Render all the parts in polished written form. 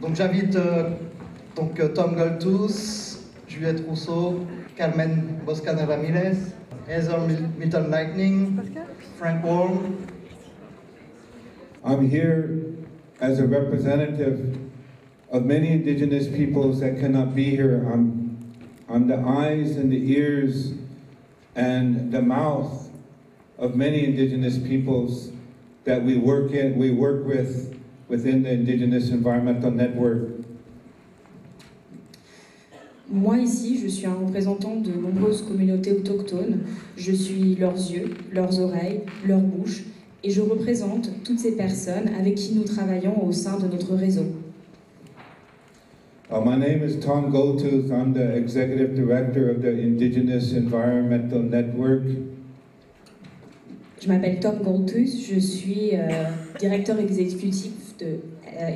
Donc j'invite Tom Goltus, Juliette Rousseau, Carmen Boscana Ramirez, Heather Milton Lightning, Frank Warm. I'm here as a representative of many indigenous peoples that cannot be here. I'm the eyes and the ears and the mouth of many indigenous peoples that we work with within the Indigenous Environmental Network. Moi ici, je suis un représentant de nombreuses communautés autochtones. Je suis leurs yeux, leurs oreilles, leurs bouches, et je représente toutes ces personnes avec qui nous travaillons au sein de notre réseau. My name is Tom Goltooth. I'm the Executive Director of the Indigenous Environmental Network. Je m'appelle Tom Goltooth, je suis directeur exécutif de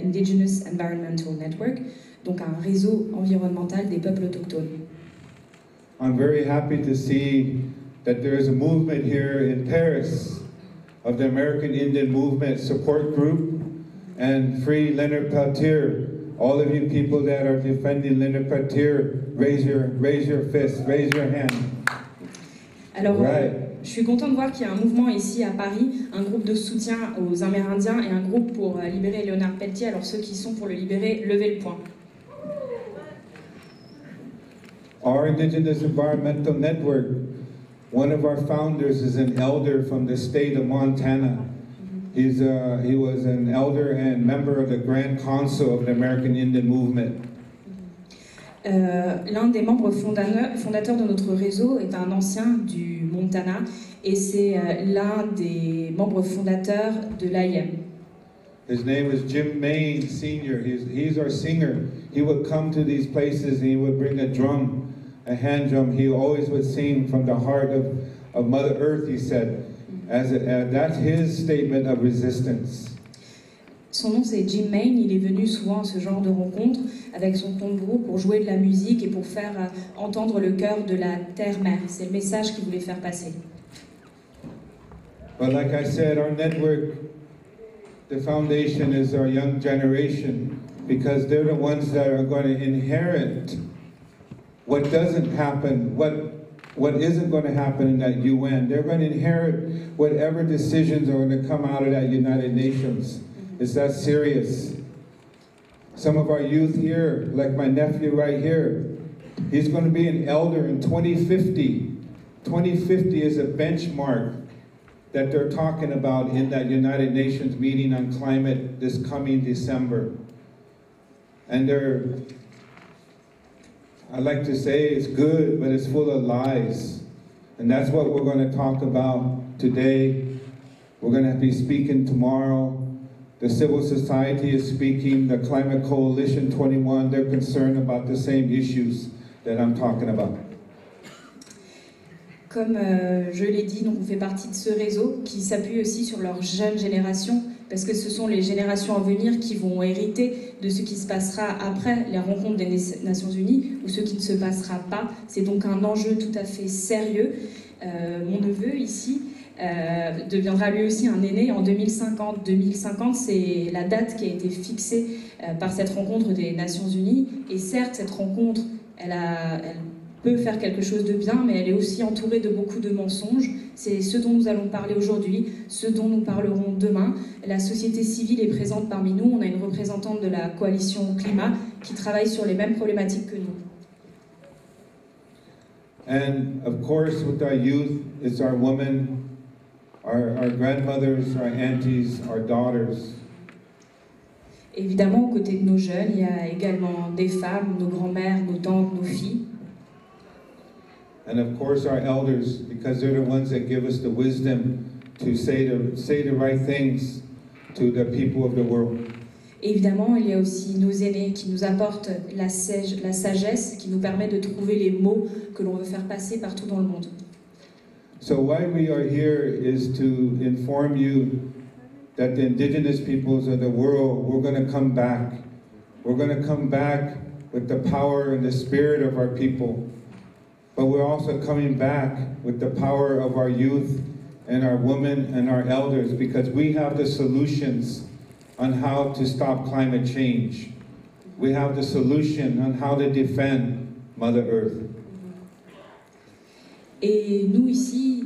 Indigenous Environmental Network, donc un réseau environnemental des peuples autochtones. I'm very happy to see that there is a movement here in Paris of the American Indian Movement Support Group and Free Leonard Peltier. All of you people that are defending Leonard Peltier, raise your fist, raise your hand. Alors, je suis content de voir qu'il y a un mouvement ici à Paris, un groupe de soutien aux Amérindiens et un groupe pour libérer Léonard Peltier. Alors ceux qui sont pour le libérer, levez le poing. Our Indigenous Environmental Network, one of our founders is an elder from the state of Montana. He was an elder and member of the Grand Council of the American Indian Movement. L'un des membres fondateurs de notre réseau est un ancien du Montana et c'est l'un des membres fondateurs de l'AIM. His name is Jim Main Sr. He's our singer. He would come to these places and he would bring a drum, a hand drum. He always would sing from the heart of Mother Earth, he said. That's his statement of resistance. Son nom c'est Jim Main, il est venu souvent à ce genre de rencontres avec son tambour pour jouer de la musique et pour faire entendre le cœur de la terre-mère. C'est le message qu'il voulait faire passer. But like I said, our network, the foundation is our young generation because they're the ones that are going to inherit what doesn't happen, what isn't going to happen in that UN. They're going to inherit whatever decisions are going to come out of that United Nations. It's that serious. Some of our youth here, like my nephew right here, he's going to be an elder in 2050. 2050 is a benchmark that they're talking about in that United Nations meeting on climate this coming December. And I like to say it's good, but it's full of lies. And that's what we're going to talk about today. We're going to be speaking tomorrow. The civil society is speaking, the Climate Coalition 21, they're concerned about the same issues that I'm talking about. Comme je l'ai dit, donc on fait partie de ce réseau qui s'appuie aussi sur leur jeune génération, parce que ce sont les générations à venir qui vont hériter de ce qui se passera après les rencontres des Nations Unies ou ce qui ne se passera pas. C'est donc un enjeu tout à fait sérieux. Mon neveu ici deviendra lui aussi un aîné en 2050. 2050, c'est la date qui a été fixée par cette rencontre des Nations Unies. Et certes, cette rencontre, elle peut faire quelque chose de bien, mais elle est aussi entourée de beaucoup de mensonges. C'est ce dont nous allons parler aujourd'hui, ce dont nous parlerons demain. La société civile est présente parmi nous. On a une représentante de la coalition climat qui travaille sur les mêmes problématiques que nous. And of course, with our youth, it's our women, our grandmothers, our aunties, our daughters. Évidemment, aux côtés de nos jeunes, il y a également des femmes, nos grands-mères, nos tantes, nos filles. And of course our elders, because they're the ones that give us the wisdom to say the right things to the people of the world. Évidemment, il y a aussi nos aînés qui nous apportent la sagesse, qui nous permet de trouver les mots que l'on veut faire passer partout dans le monde. So why we are here is to inform you that the indigenous peoples of the world, we're going to come back. We're going to come back with the power and the spirit of our people. But we're also coming back with the power of our youth and our women and our elders because we have the solutions on how to stop climate change. we have the solution on how to defend Mother Earth. Et nous ici,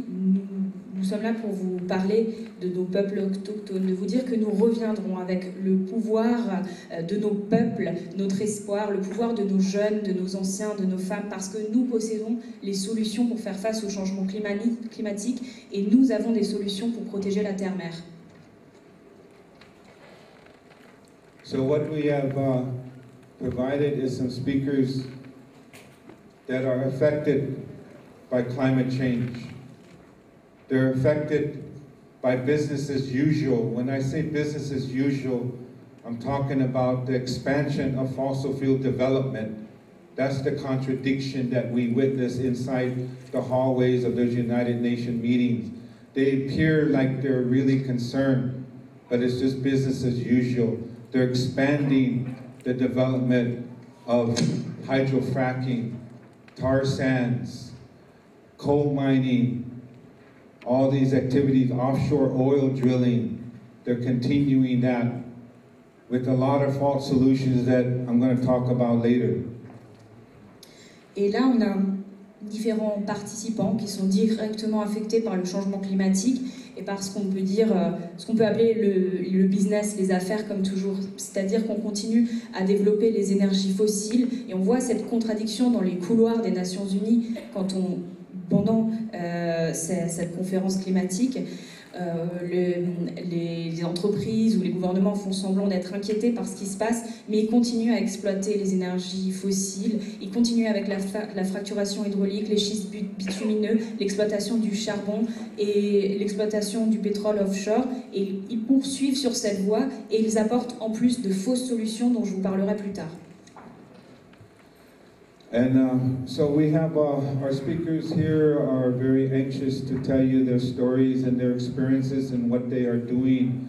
nous sommes là pour vous parler de nos peuples autochtones, de vous dire que nous reviendrons avec le pouvoir de nos peuples, notre espoir, le pouvoir de nos jeunes, de nos anciens, de nos femmes, parce que nous possédons les solutions pour faire face au changement climatique et nous avons des solutions pour protéger la terre-mère. So what we have provided is some speakers that are affected by climate change. They're affected by business as usual. When I say business as usual, I'm talking about the expansion of fossil fuel development. That's the contradiction that we witness inside the hallways of those United Nations meetings. They appear like they're really concerned, but it's just business as usual. They're expanding the development of hydrofracking, tar sands, coal mining, all these activities, offshore oil drilling. They're continuing that with a lot of false solutions that I'm going to talk about later. Et là, on a différents participants qui sont directement affectés par le changement climatique et par ce qu'on peut dire, ce qu'on peut appeler le business, les affaires comme toujours. C'est-à-dire qu'on continue à développer les énergies fossiles et on voit cette contradiction dans les couloirs des Nations Unies pendant cette conférence climatique. Les entreprises ou les gouvernements font semblant d'être inquiétés par ce qui se passe, mais ils continuent à exploiter les énergies fossiles, ils continuent avec la fracturation hydraulique, les schistes bitumineux, l'exploitation du charbon et l'exploitation du pétrole offshore, et ils poursuivent sur cette voie et ils apportent en plus de fausses solutions dont je vous parlerai plus tard. And so we have our speakers here are very anxious to tell you their stories and their experiences and what they are doing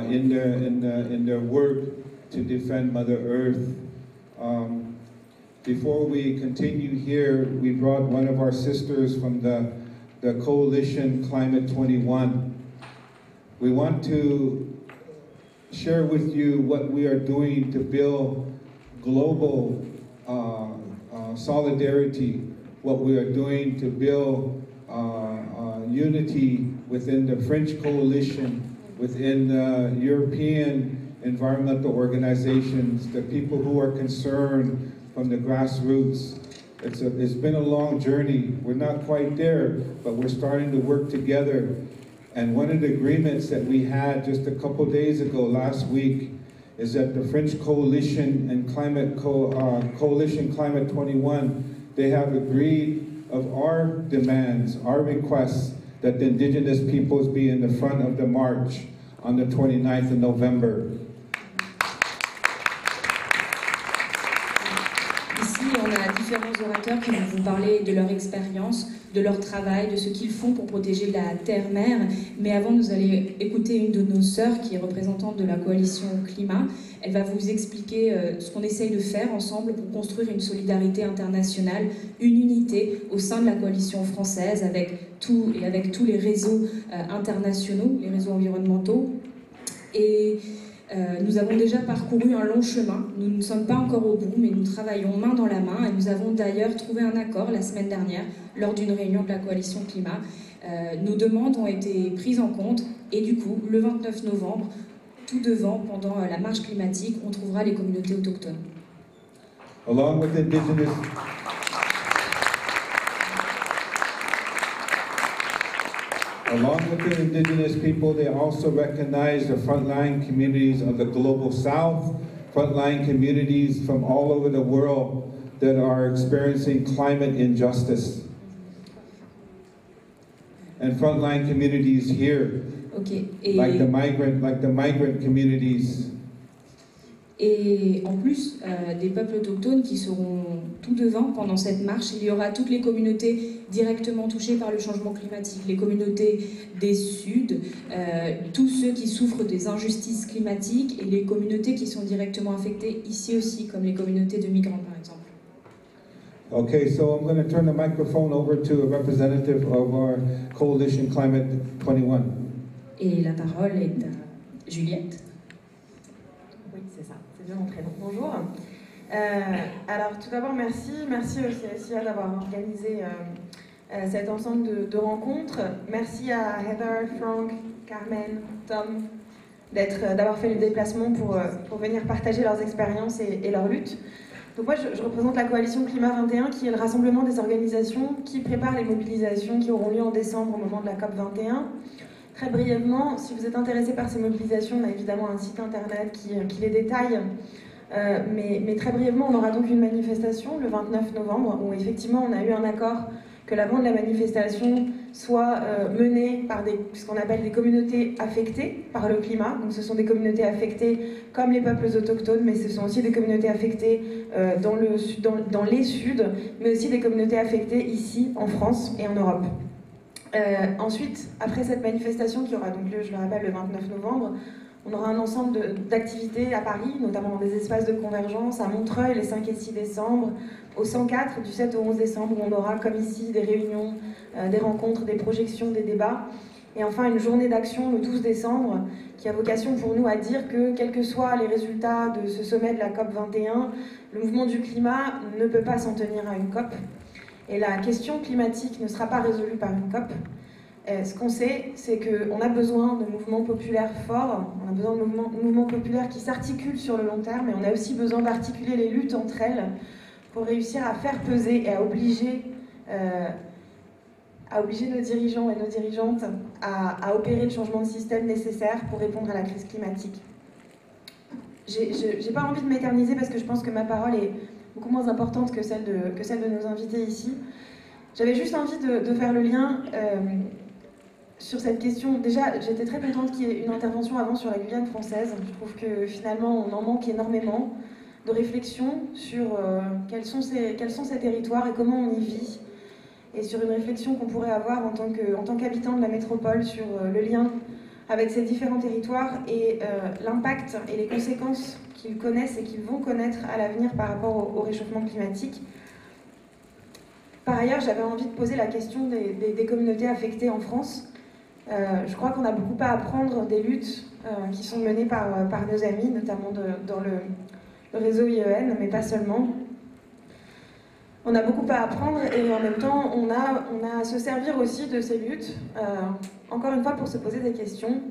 in their work to defend Mother Earth. Before we continue here, we brought one of our sisters from the Coalition Climate 21. We want to share with you what we are doing to build global solidarity, what we are doing to build unity within the French coalition, within the European environmental organizations, the people who are concerned from the grassroots. It's been a long journey. We're not quite there, but we're starting to work together. And one of the agreements that we had just a couple days ago, last week, is that the French Coalition and Coalition Climate 21, they have agreed of our demands, our requests, that the indigenous peoples be in the front of the march on the 29th of November. Ici, on a différents orateurs qui vont vous parler de leur expérience, de leur travail, de ce qu'ils font pour protéger la terre-mère. Mais avant, nous allons écouter une de nos sœurs qui est représentante de la coalition climat. Elle va vous expliquer ce qu'on essaye de faire ensemble pour construire une solidarité internationale, une unité au sein de la coalition française avec tous les réseaux internationaux, les réseaux environnementaux. Et nous avons déjà parcouru un long chemin. Nous ne sommes pas encore au bout, mais nous travaillons main dans la main et nous avons d'ailleurs trouvé un accord la semaine dernière lors d'une réunion de la coalition climat. Nos demandes ont été prises en compte et du coup, le 29 novembre, tout devant, pendant la marche climatique, on trouvera les communautés autochtones. Along with the indigenous people, they also recognize the frontline communities of the global south, frontline communities from all over the world that are experiencing climate injustice. And frontline communities here, like the migrant communities. Et en plus des peuples autochtones qui seront tout devant pendant cette marche, il y aura toutes les communautés directement touchées par le changement climatique, les communautés des Suds, tous ceux qui souffrent des injustices climatiques et les communautés qui sont directement affectées ici aussi, comme les communautés de migrants par exemple. Okay, so I'm going to turn the microphone over to a representative of our Coalition Climate 21. Et la parole est à Juliette. Oui, c'est ça, c'est bien mon prénom. Bonjour. Alors tout d'abord, merci aussi à SIA d'avoir organisé cet ensemble de rencontres. Merci à Heather, Frank, Carmen, Tom d'avoir fait le déplacement pour venir partager leurs expériences et leurs luttes. Donc moi, je représente la coalition Climat 21, qui est le rassemblement des organisations qui préparent les mobilisations qui auront lieu en décembre au moment de la COP 21. Très brièvement, si vous êtes intéressé par ces mobilisations, on a évidemment un site internet qui les détaille. Mais très brièvement, on aura donc une manifestation le 29 novembre où effectivement on a eu un accord que l'avant de la manifestation soit menée par ce qu'on appelle des communautés affectées par le climat. Donc ce sont des communautés affectées comme les peuples autochtones, mais ce sont aussi des communautés affectées dans les Suds, mais aussi des communautés affectées ici en France et en Europe. Ensuite, après cette manifestation qui aura donc lieu, je le rappelle, le 29 novembre, on aura un ensemble d'activités à Paris, notamment dans des espaces de convergence, à Montreuil les 5 et 6 décembre, au 104 du 7 au 11 décembre, où on aura, comme ici, des réunions, des rencontres, des projections, des débats. Et enfin, une journée d'action le 12 décembre, qui a vocation pour nous à dire que, quels que soient les résultats de ce sommet de la COP 21, le mouvement du climat ne peut pas s'en tenir à une COP. Et la question climatique ne sera pas résolue par une COP. Ce qu'on sait, c'est qu'on a besoin de mouvements populaires forts, on a besoin de mouvements populaires qui s'articulent sur le long terme, et on a aussi besoin d'articuler les luttes entre elles pour réussir à faire peser et à obliger nos dirigeants et nos dirigeantes à opérer le changement de système nécessaire pour répondre à la crise climatique. J'ai pas envie de m'éterniser parce que je pense que ma parole est beaucoup moins importante que celle de nos invités ici. J'avais juste envie de faire le lien sur cette question. Déjà, j'étais très contente qu'il y ait une intervention avant sur la Guyane française. Je trouve que finalement, on en manque énormément de réflexion sur quels sont ces territoires et comment on y vit, et sur une réflexion qu'on pourrait avoir en tant qu'habitant de la métropole sur le lien avec ces différents territoires et l'impact et les conséquences qu'ils connaissent et qu'ils vont connaître à l'avenir par rapport au réchauffement climatique. Par ailleurs, j'avais envie de poser la question des communautés affectées en France. Je crois qu'on a beaucoup à apprendre des luttes qui sont menées par nos amis, notamment dans le réseau IEN, mais pas seulement. On a beaucoup à apprendre et en même temps, on a à se servir aussi de ces luttes, encore une fois pour se poser des questions.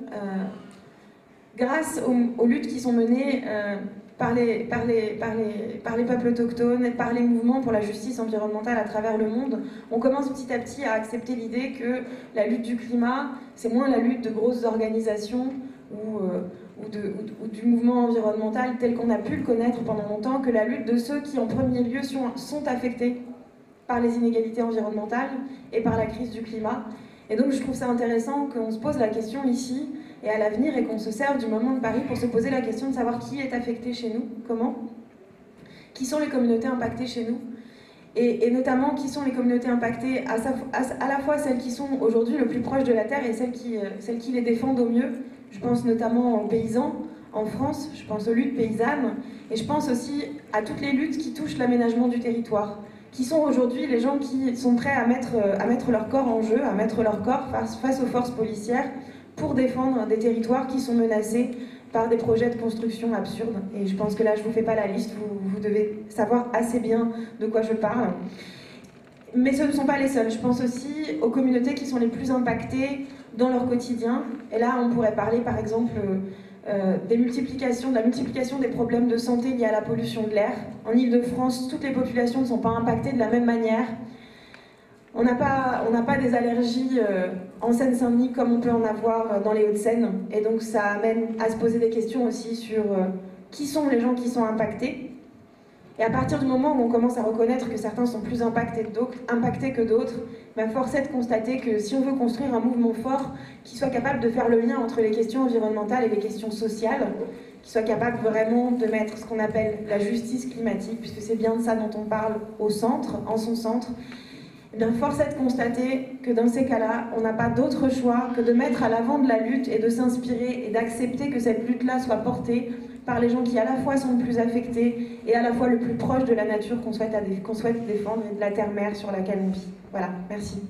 Grâce aux luttes qui sont menées par les peuples autochtones et par les mouvements pour la justice environnementale à travers le monde, on commence petit à petit à accepter l'idée que la lutte du climat, c'est moins la lutte de grosses organisations ou du mouvement environnemental tel qu'on a pu le connaître pendant longtemps, que la lutte de ceux qui en premier lieu sont affectés par les inégalités environnementales et par la crise du climat. Et donc je trouve ça intéressant qu'on se pose la question ici et à l'avenir, et qu'on se serve du moment de Paris pour se poser la question de savoir qui est affecté chez nous, comment, qui sont les communautés impactées chez nous, et notamment qui sont les communautés impactées, à la fois celles qui sont aujourd'hui le plus proches de la Terre et celles qui les défendent au mieux. Je pense notamment aux paysans en France, je pense aux luttes paysannes, et je pense aussi à toutes les luttes qui touchent l'aménagement du territoire, qui sont aujourd'hui les gens qui sont prêts à mettre leur corps en jeu, à mettre leur corps face aux forces policières, pour défendre des territoires qui sont menacés par des projets de construction absurdes. Et je pense que là, je ne vous fais pas la liste, vous devez savoir assez bien de quoi je parle. Mais ce ne sont pas les seuls. Je pense aussi aux communautés qui sont les plus impactées dans leur quotidien. Et là, on pourrait parler, par exemple, de la multiplication des problèmes de santé liés à la pollution de l'air. En Île-de-France, toutes les populations ne sont pas impactées de la même manière. On n'a pas des allergies en Seine-Saint-Denis comme on peut en avoir dans les Hauts-de-Seine. Et donc ça amène à se poser des questions aussi sur qui sont les gens qui sont impactés. Et à partir du moment où on commence à reconnaître que certains sont plus impactés que d'autres, force est de constater que si on veut construire un mouvement fort qui soit capable de faire le lien entre les questions environnementales et les questions sociales, qui soit capable vraiment de mettre ce qu'on appelle la justice climatique, puisque c'est bien de ça dont on parle au centre, en son centre, force est de constater que dans ces cas-là, on n'a pas d'autre choix que de mettre à l'avant de la lutte et de s'inspirer et d'accepter que cette lutte-là soit portée par les gens qui à la fois sont le plus affectés et à la fois le plus proche de la nature qu'on souhaite défendre et de la terre-mère sur laquelle on vit. Voilà, merci.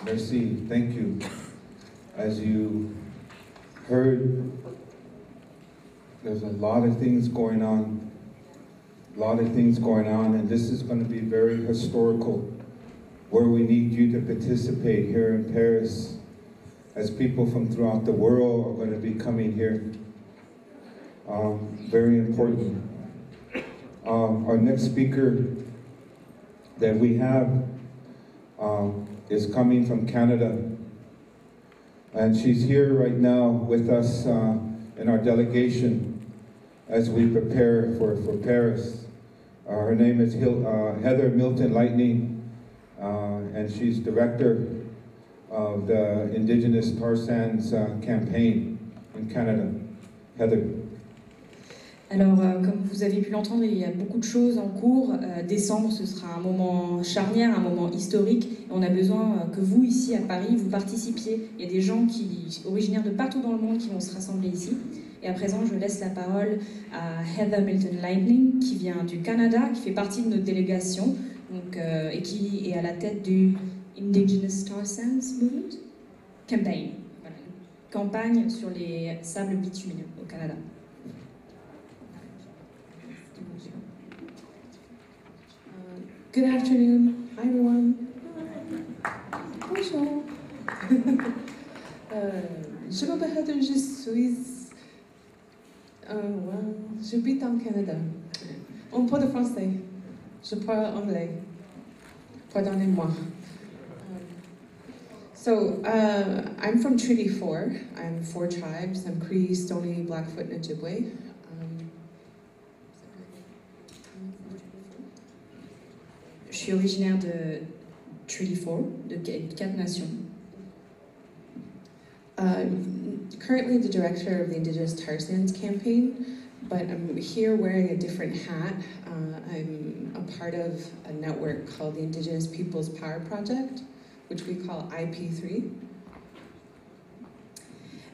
Merci, thank you. As you heard, there's a lot of things going on. And this is going to be very historical, where we need you to participate here in Paris, as people from throughout the world are going to be coming here. Very important. Our next speaker that we have is coming from Canada, and she's here right now with us in our delegation as we prepare for Paris. Her name is Heather Milton Lightning, and she's director of the Indigenous Tar Sands campaign in Canada. Heather. Alors, comme vous avez pu l'entendre, il y a beaucoup de choses en cours. Décembre, ce sera un moment charnière, un moment historique. Et on a besoin que vous, ici à Paris, vous participiez. Il y a des gens originaires de partout dans le monde qui vont se rassembler ici. Et à présent, je laisse la parole à Heather Milton Lightning, qui vient du Canada, qui fait partie de notre délégation, donc, et qui est à la tête du Indigenous Tar Sands Movement Campaign. Voilà, une campagne sur les sables bitumineux au Canada. Good afternoon. Hi, everyone. Bonjour. Je m'appelle Heather, j'habite en Canada. On parle français. Je parle anglais. Pardonnez-moi. I'm from Treaty 4. I'm 4 tribes. I'm Cree, Stoney, Blackfoot, and Ojibwe. Je suis originaire de Treaty 4, de 4 nations. Currently the director of the Indigenous Tar Sands campaign, but I'm here wearing a different hat. I'm a part of a network called the Indigenous Peoples Power Project, which we call IP3.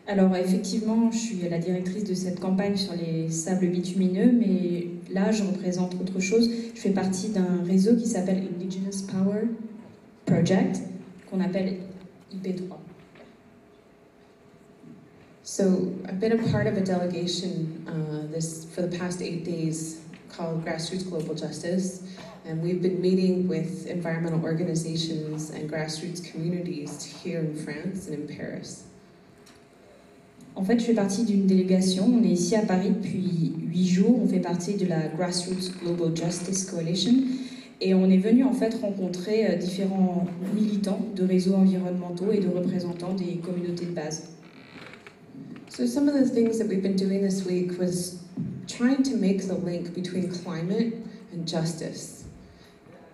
Alors effectivement, je suis la directrice de cette campagne sur les sables bitumineux, mais là je représente autre chose. Je fais partie d'un réseau qui s'appelle Indigenous Power Project, qu'on appelle IP3. So I've been a part of a delegation for the past 8 days called Grassroots Global Justice, and we've been meeting with environmental organizations and grassroots communities here in France and in Paris. En fait, je fais partie d'une délégation. On est ici à Paris depuis 8 jours. On fait partie de la Grassroots Global Justice Coalition. Et on est venu en fait rencontrer différents militants de réseaux environnementaux et de représentants des communautés de base. So some of the things that we've been doing this week was trying to make the link between climate and justice.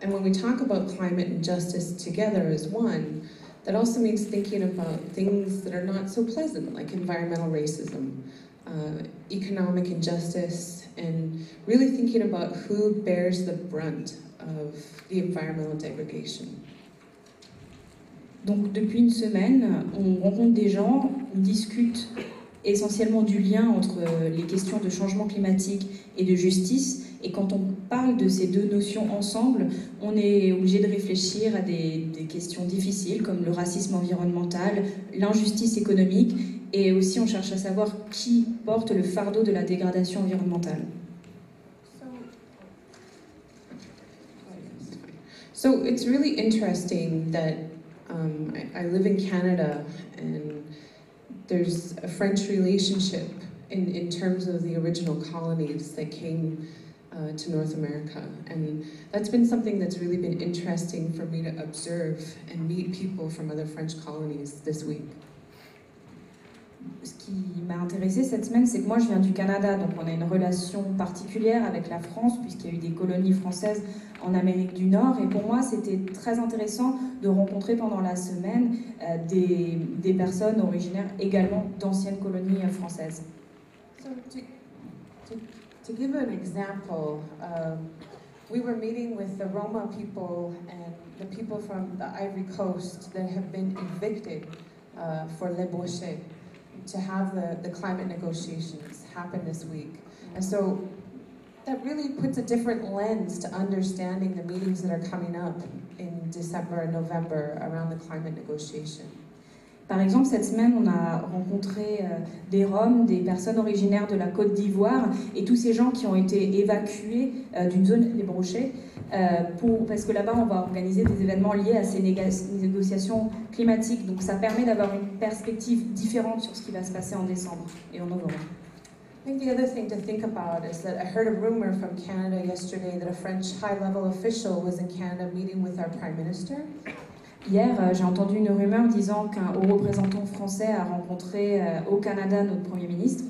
And when we talk about climate and justice together as one, that also means thinking about things that are not so pleasant, like environmental racism, economic injustice, and really thinking about who bears the brunt of the environmental degradation. Donc depuis une semaine, on rencontre des gens, on discute essentiellement du lien entre les questions de changement climatique et de justice. Et quand on parle de ces deux notions ensemble, on est obligé de réfléchir à des questions difficiles comme le racisme environnemental, l'injustice économique, et aussi on cherche à savoir qui porte le fardeau de la dégradation environnementale. So it's really interesting that I live in Canada, and there's a French relationship in terms of the original colonies that came to North America, and that's been something that's really been interesting for me to observe and meet people from other French colonies this week. Ce qui m'a intéressée cette semaine, c'est que moi je viens du Canada, donc on a une relation particulière avec la France puisqu'il y a eu des colonies françaises en Amérique du Nord, et pour moi c'était très intéressant de rencontrer pendant la semaine des personnes originaires également d'anciennes colonies françaises. To give an example, we were meeting with the Roma people and the people from the Ivory Coast that have been evicted for Les Bouchers to have the climate negotiations happen this week. And so that really puts a different lens to understanding the meetings that are coming up in December and November around the climate negotiation. Par exemple, cette semaine, on a rencontré des Roms, des personnes originaires de la Côte d'Ivoire et tous ces gens qui ont été évacués d'une zone, les Brochets, parce que là-bas, on va organiser des événements liés à ces négociations climatiques. Donc ça permet d'avoir une perspective différente sur ce qui va se passer en décembre et en novembre. I think the other thing to think about is that I heard a rumor from Canada yesterday that a French high-level official was in Canada meeting with our Prime Minister. Hier, j'ai entendu une rumeur disant qu'un haut représentant français a rencontré au Canada notre Premier ministre.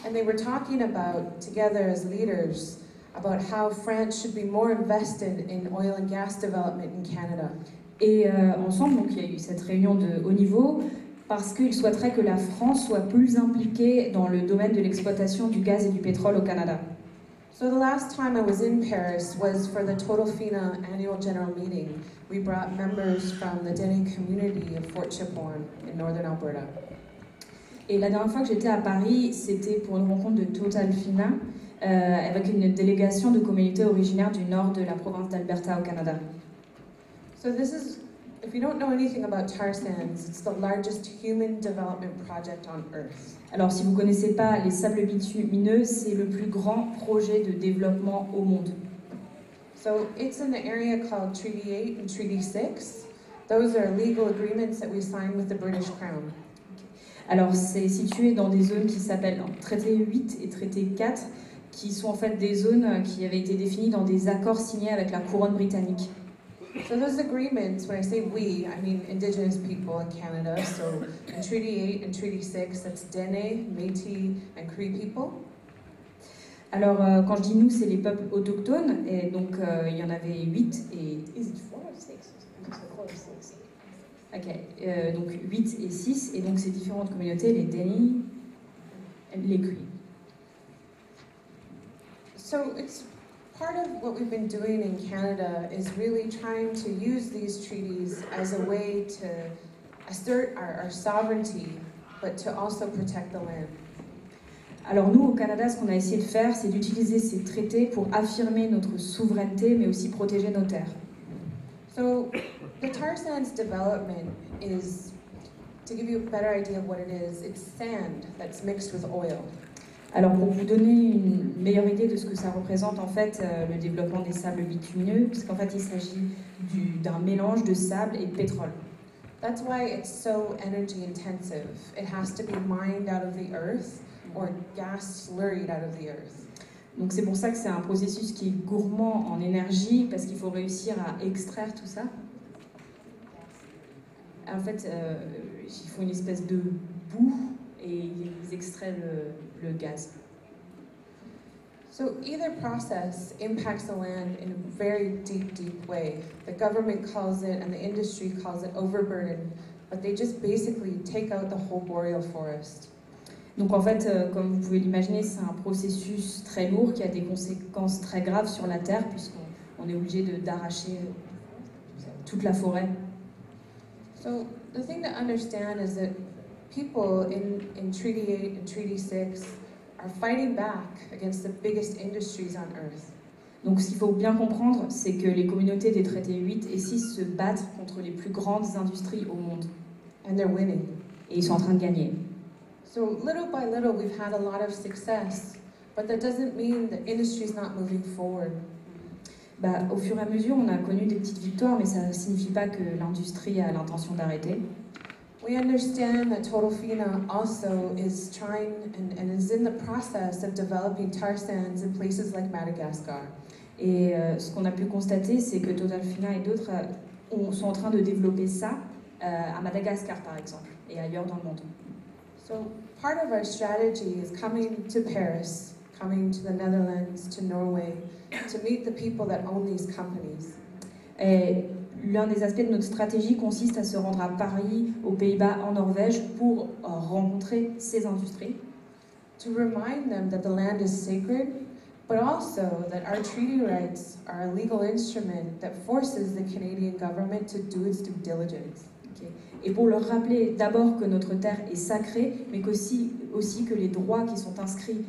And they were talking about, together as leaders, about how France should be more invested in oil and gas development in Canada. Et ensemble, donc, il y a eu cette réunion de haut niveau parce qu'ils souhaiteraient que la France soit plus impliquée dans le domaine de l'exploitation du gaz et du pétrole au Canada. So the last time I was in Paris was for the Total FINA annual general meeting. We brought members from the Dene community of Fort Chipewyan in northern Alberta. Et la dernière fois que j'étais à Paris, c'était pour une rencontre de Total FINA avec une délégation de communautés originaires du nord de la province d'Alberta au Canada. So this is, if you don't know anything about tar sands, it's the largest human development project on Earth. Alors, si vous ne connaissez pas les sables bitumineux, c'est le plus grand projet de développement au monde. So it's in the area called Treaty 8 and Treaty 6. Those are legal agreements that we signed with the British Crown. Alors, c'est situé dans des zones qui s'appellent Traité 8 et Traité 4, qui sont en fait des zones qui avaient été définies dans des accords signés avec la couronne britannique. So those agreements, when I say we, I mean Indigenous people in Canada. So in Treaty 8 and Treaty 6, that's Dene, Métis, and Cree people. Alors, quand je dis nous, c'est les peuples autochtones, et donc il y en avait 8 et... Is it 4 or 6? Ok, donc 8 et 6, et donc ces différentes communautés, les Dene, les Cree. So it's part of what we've been doing in Canada is really trying to use these treaties as a way to assert our sovereignty, but to also protect the land. Alors nous, au Canada, ce qu'on a essayé de faire, c'est d'utiliser ces traités pour affirmer notre souveraineté, mais aussi protéger nos terres. So the tar sands development is, to give you a better idea of what it is, it's sand that's mixed with oil. Alors pour vous donner une meilleure idée de ce que ça représente, en fait, le développement des sables bitumineux, parce qu'en fait, il s'agit d'un mélange de sable et de pétrole. That's why it's so energy intensive. It has to be mined out of the earth or gas slurried out of the earth. Donc c'est pour ça que c'est un processus qui est gourmand en énergie, parce qu'il faut réussir à extraire tout ça. En fait, il faut une espèce de boue et ils extraient le gaz. So either process impacts the land in a very deep, deep way. The government calls it and the industry calls it overburden, but they just basically take out the whole boreal forest. Donc en fait, comme vous pouvez l'imaginer, c'est un processus très lourd qui a des conséquences très graves sur la terre, puisqu'on est obligé d'arracher toute la forêt. So the thing to understand is that people in Treaty 8 and Treaty 6 are fighting back against the biggest industries on Earth. Donc ce qu'il faut bien comprendre, c'est que les communautés des traités 8 et 6 se battent contre les plus grandes industries au monde. And they're winning. Et ils sont en train de gagner. So little by little, we've had a lot of success, but that doesn't mean the industry's not moving forward. Au fur et à mesure, on a connu des petites victoires, mais ça ne signifie pas que l'industrie a l'intention d'arrêter. We understand that Total FINA also is trying and is in the process of developing tar sands in places like Madagascar. Et ce qu'on a pu constater, c'est que Total FINA et d'autres sont en train de développer ça à Madagascar, par exemple, et ailleurs dans le monde. So part of our strategy is coming to Paris, coming to the Netherlands, to Norway, to meet the people that own these companies. Et l'un des aspects de notre stratégie consiste à se rendre à Paris, aux Pays-Bas, en Norvège, pour rencontrer ces industries. To remind them that the land is sacred, but also that our treaty rights are a legal instrument that forces the Canadian government to do its due diligence. Okay. Et pour leur rappeler d'abord que notre terre est sacrée, mais aussi que les droits qui sont inscrits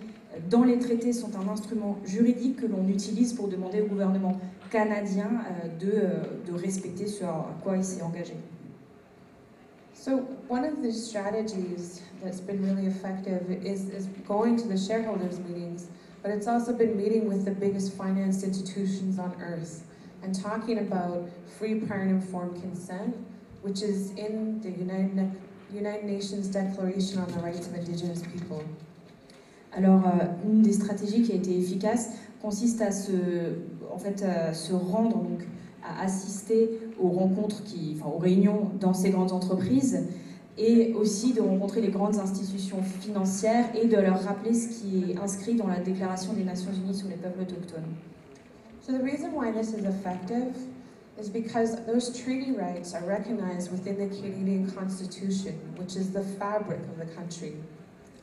dans les traités sont un instrument juridique que l'on utilise pour demander au gouvernement canadien de respecter ce à quoi il s'est engagé. So one of the strategies that's been really effective is going to the shareholders meetings, but it's also been meeting with the biggest finance institutions on earth and talking about free, prior, and informed consent, which is in the United Nations Declaration on the Rights of Indigenous People. Alors, une des stratégies qui a été efficace consiste à se rendre, donc, à assister aux rencontres, aux réunions dans ces grandes entreprises, et aussi de rencontrer les grandes institutions financières et de leur rappeler ce qui est inscrit dans la Déclaration des Nations Unies sur les peuples autochtones. So the reason why this is effective is because those treaty rights are recognized within the Canadian Constitution, which is the fabric of the country.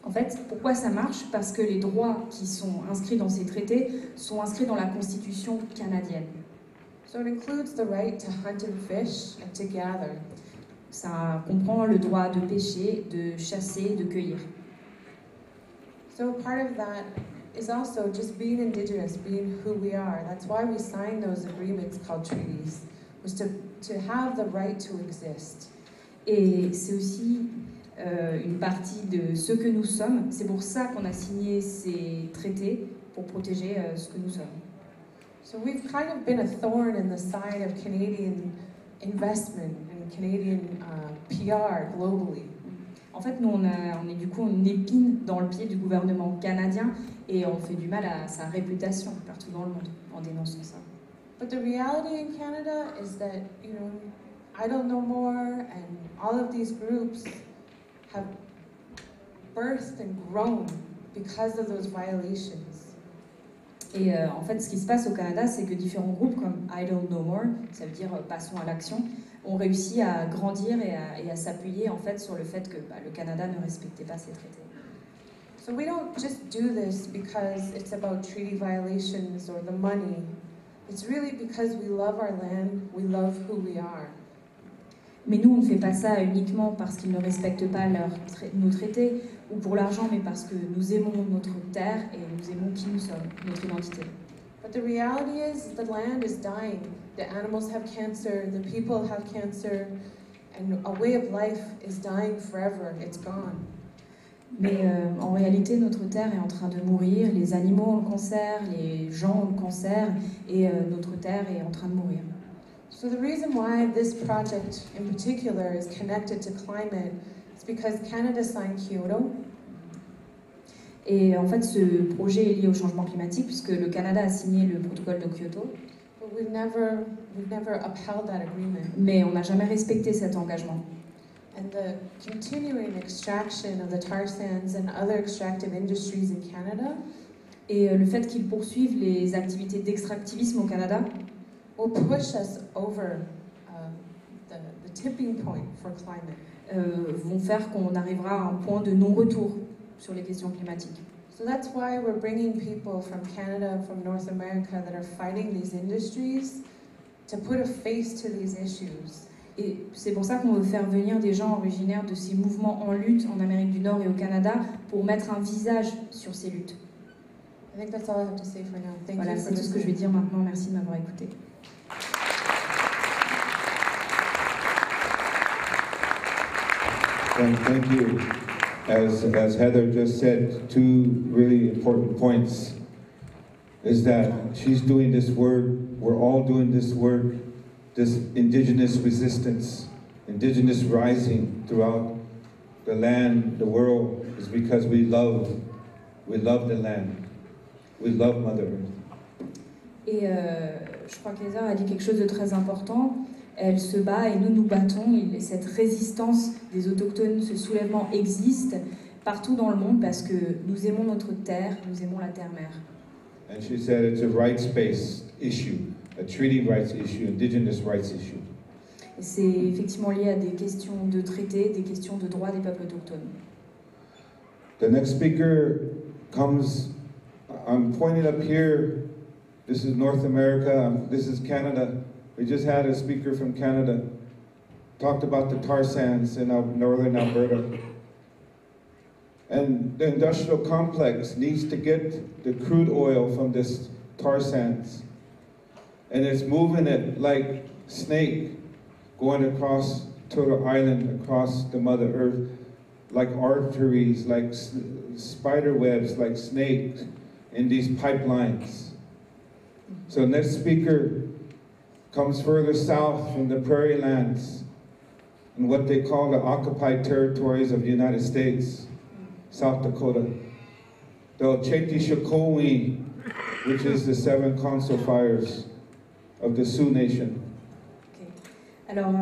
En fait, pourquoi ça marche? Parce que les droits qui sont inscrits dans ces traités sont inscrits dans la Constitution canadienne. So it includes the right to hunt and fish and to gather. Ça comprend le droit de pêcher, de chasser, de cueillir. So part of that is also just being Indigenous, being who we are. That's why we signed those agreements called treaties, was to have the right to exist. Et c'est aussi une partie de ce que nous sommes. C'est pour ça qu'on a signé ces traités, pour protéger ce que nous sommes. So we've kind of been a thorn in the side of Canadian investment and Canadian PR globally. En fait, nous, on est du coup une épine dans le pied du gouvernement canadien et on fait du mal à sa réputation partout dans le monde en dénonçant ça. But the reality in Canada is that, Idle No More and all of these groups have birthed and grown because of those violations. Et en fait, ce qui se passe au Canada, c'est que différents groupes comme Idle No More, ça veut dire passons à l'action, ont réussi à grandir et à s'appuyer en fait sur le fait que le Canada ne respectait pas ces traités. So we don't just do this because it's about treaty violations or the money. It's really because we love our land, we love who we are. Mais nous, on ne fait pas ça uniquement parce qu'ils ne respectent pas nos traités ou pour l'argent, mais parce que nous aimons notre terre et nous aimons qui nous sommes, notre identité. But the reality is the land is dying. The animals have cancer, the people have cancer, and a way of life is dying forever. It's gone. Mais en réalité, notre terre est en train de mourir, les animaux ont le cancer, les gens ont le cancer, et notre terre est en train de mourir. So the reason why this project in particular is connected to climate is because Canada signed Kyoto. Et en fait, ce projet est lié au changement climatique puisque le Canada a signé le protocole de Kyoto. But we've never upheld that agreement. Mais on n'a jamais respecté cet engagement. And the continuing extraction of the tar sands and other extractive industries in Canada Et le fait qu'ils poursuivent les activités d'extractivisme au Canada will push us over the tipping point for climate. Vont faire qu'on arrivera à un point de non-retour sur les questions climatiques. So that's why we're bringing people from Canada, from North America that are fighting these industries to put a face to these issues. Et c'est pour ça qu'on veut faire venir des gens originaires de ces mouvements en lutte en Amérique du Nord et au Canada pour mettre un visage sur ces luttes. I think that's all I have to say for now. Thank Voilà, you c'est for tout ce que je vais dire maintenant. Merci de m'avoir écouté. Thank you. As Heather just said, two really important points is that she's doing this work, we're all doing this work, this indigenous resistance, indigenous rising throughout the land, the world, is because we love the land. We love Mother Earth. Et je crois qu'Heather a dit quelque chose de très important. Elle se bat et nous nous battons. Et cette résistance des autochtones, ce soulèvement existe partout dans le monde parce que nous aimons notre terre, nous aimons la terre-mère. And she said it's a rights-based issue, a treaty rights issue, indigenous rights issue. Et c'est effectivement lié à des questions de traité, des questions de droits des peuples autochtones. The next speaker comes, I'm pointing up here, this is North America, this is Canada. We just had a speaker from Canada, talked about the tar sands in northern Alberta. And the industrial complex needs to get the crude oil from this tar sands. And it's moving it like snake going across total island across the Mother Earth, like arteries, like spider webs, like snakes in these pipelines. So next speaker comes further south from the prairie lands and what they call the occupied territories of the United States, South Dakota. The Oceti-Sakowin, which is the 7 council fires of the Sioux Nation. Okay. Alors,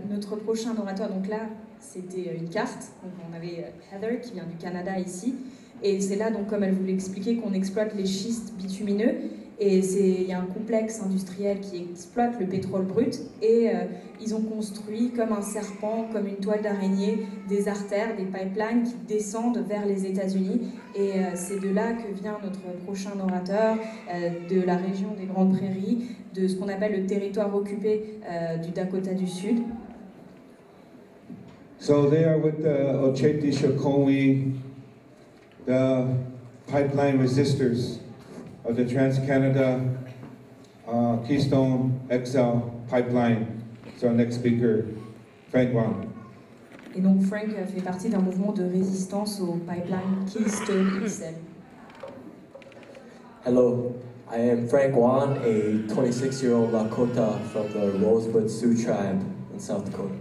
notre prochain orateur, donc là, c'était une carte. Donc, on avait Heather qui vient du Canada ici. Et c'est là, donc, comme elle vous l'expliquait, qu'on exploite les schistes bitumineux. Et il y a un complexe industriel qui exploite le pétrole brut. Et ils ont construit comme un serpent, comme une toile d'araignée, des artères, des pipelines qui descendent vers les États-Unis. Et c'est de là que vient notre prochain orateur, de la région des Grandes Prairies, de ce qu'on appelle le territoire occupé du Dakota du Sud. So they are with the Oceti-Sakowin, the pipeline resistors of the Trans-Canada Keystone XL pipeline. So our next speaker, Frank Wong. Et donc Frank fait partie d'un mouvement de résistance au pipeline Keystone XL. Hello, I am Frank Wan, a 26-year-old Lakota from the Rosebud Sioux tribe in South Dakota.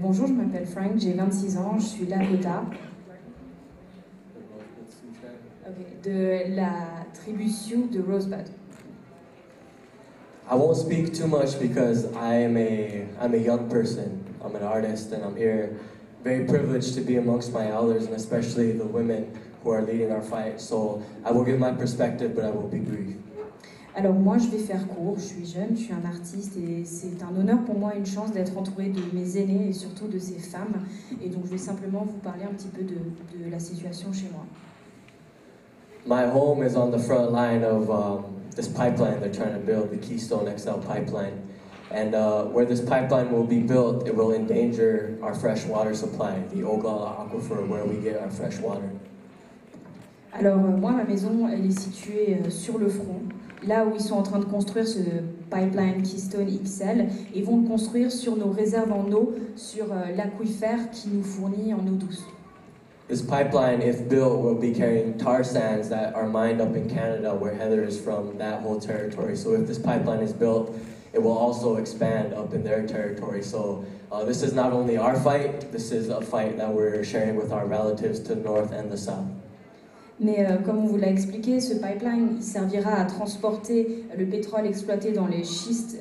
Bonjour, je m'appelle Frank, j'ai 26 ans, je suis Lakota. Okay, de la tribu Sioux de Rosebud. I won't speak too much because I'm a young person. I'm an artist and I'm here very privileged to be amongst my elders and especially the women who are leading our fight. So I will give my perspective, but I will be brief. Alors moi je vais faire court, je suis jeune, je suis un artiste et c'est un honneur pour moi, une chance d'être entourée de mes aînés et surtout de ces femmes. Et donc je vais simplement vous parler un petit peu de la situation chez moi. My home is on the front line of this pipeline they're trying to build, the Keystone XL pipeline. And where this pipeline will be built, it will endanger our fresh water supply, the Oglala Aquifer, where we get our fresh water. Alors moi, ma maison, elle est située sur le front, là où ils sont en train de construire ce pipeline Keystone XL, et vont le construire sur nos réserves en eau, sur l'aquifère qui nous fournit en eau douce. This pipeline, if built, will be carrying tar sands that are mined up in Canada, where Heather is from, that whole territory. So if this pipeline is built, it will also expand up in their territory. So this is not only our fight, this is a fight that we're sharing with our relatives to the north and the south. Mais comme on vous l'a expliqué, ce pipeline il servira à transporter le pétrole exploité dans les schistes,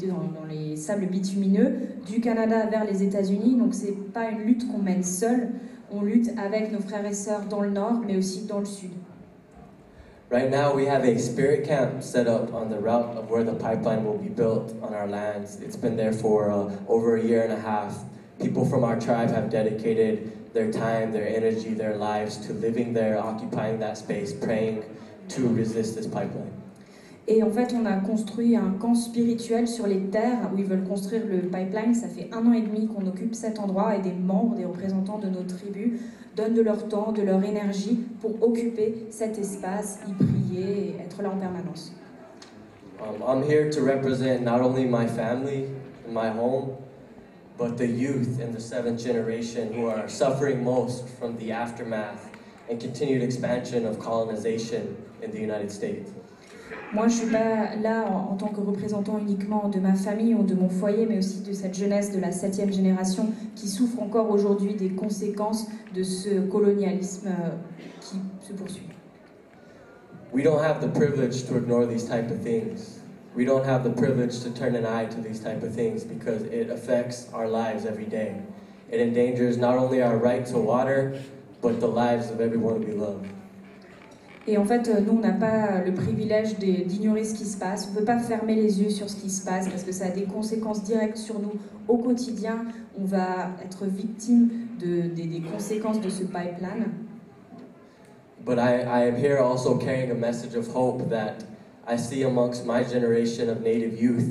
dans les sables bitumineux, du Canada vers les États-Unis. Donc c'est pas une lutte qu'on mène seul, on lutte avec nos frères et sœurs dans le nord, mais aussi dans le sud. Right now we have a spirit camp set up on the route of where the pipeline will be built on our lands. It's been there for over a year and a half. People from our tribe have dedicated their time, their energy, their lives to living there, occupying that space, praying to resist this pipeline. Et en fait, on a construit un camp spirituel sur les terres où ils veulent construire le pipeline. Ça fait 1 an et demi qu'on occupe cet endroit et des membres, des représentants de nos tribus donnent de leur temps, de leur énergie pour occuper cet espace, y prier et être là en permanence. I'm here to represent not only my family and my home, but the youth in the 7th generation who are suffering most from the aftermath and continued expansion of colonization in the United States. Moi, je ne suis pas là en tant que représentant uniquement de ma famille ou de mon foyer, mais aussi de cette jeunesse de la 7e génération qui souffre encore aujourd'hui des conséquences de ce colonialisme qui se poursuit. We don't have the privilege to ignore these type of things. We don't have the privilege to turn an eye to these type of things because it affects our lives every day. It endangers not only our right to water, but the lives of everyone we love. Et en fait, nous, on n'a pas le privilège d'ignorer ce qui se passe. On ne peut pas fermer les yeux sur ce qui se passe parce que ça a des conséquences directes sur nous au quotidien. On va être victime des conséquences de ce pipeline. But I am here also carrying a message of hope that I see amongst my generation of Native youth,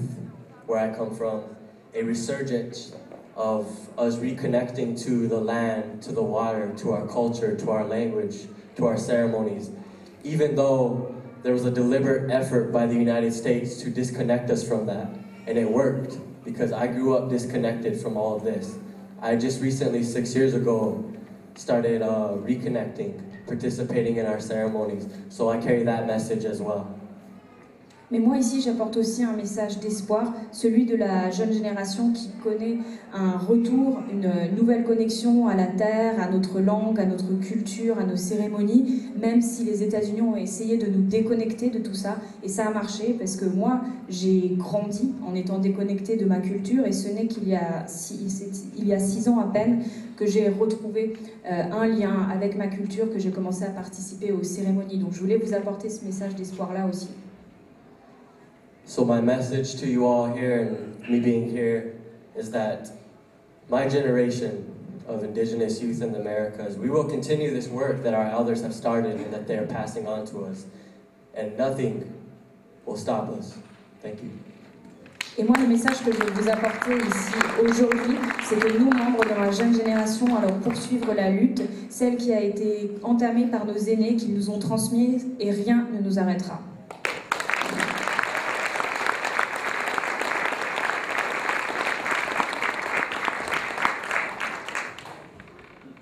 where I come from, a resurgence of us reconnecting to the land, to the water, to our culture, to our language, to our ceremonies. Even though there was a deliberate effort by the United States to disconnect us from that, and it worked. because I grew up disconnected from all of this. I just recently, 6 years ago, started reconnecting, participating in our ceremonies. So I carry that message as well. Mais moi ici, j'apporte aussi un message d'espoir, celui de la jeune génération qui connaît un retour, une nouvelle connexion à la terre, à notre langue, à notre culture, à nos cérémonies, même si les États-Unis ont essayé de nous déconnecter de tout ça. Et ça a marché parce que moi, j'ai grandi en étant déconnectée de ma culture et ce n'est qu'il y a 6 ans à peine que j'ai retrouvé un lien avec ma culture, que j'ai commencé à participer aux cérémonies. Donc je voulais vous apporter ce message d'espoir-là aussi. So my message to you all here and me being here is that my generation of Indigenous youth in the Americas, we will continue this work that our elders have started and that they are passing on to us. And nothing will stop us. Thank you. Et moi, le message que je vais vous apporter ici aujourd'hui, c'est que nous, membres de ma jeune génération, allons poursuivre la lutte, celle qui a été entamée par nos aînés, qui nous ont transmise, et rien ne nous arrêtera.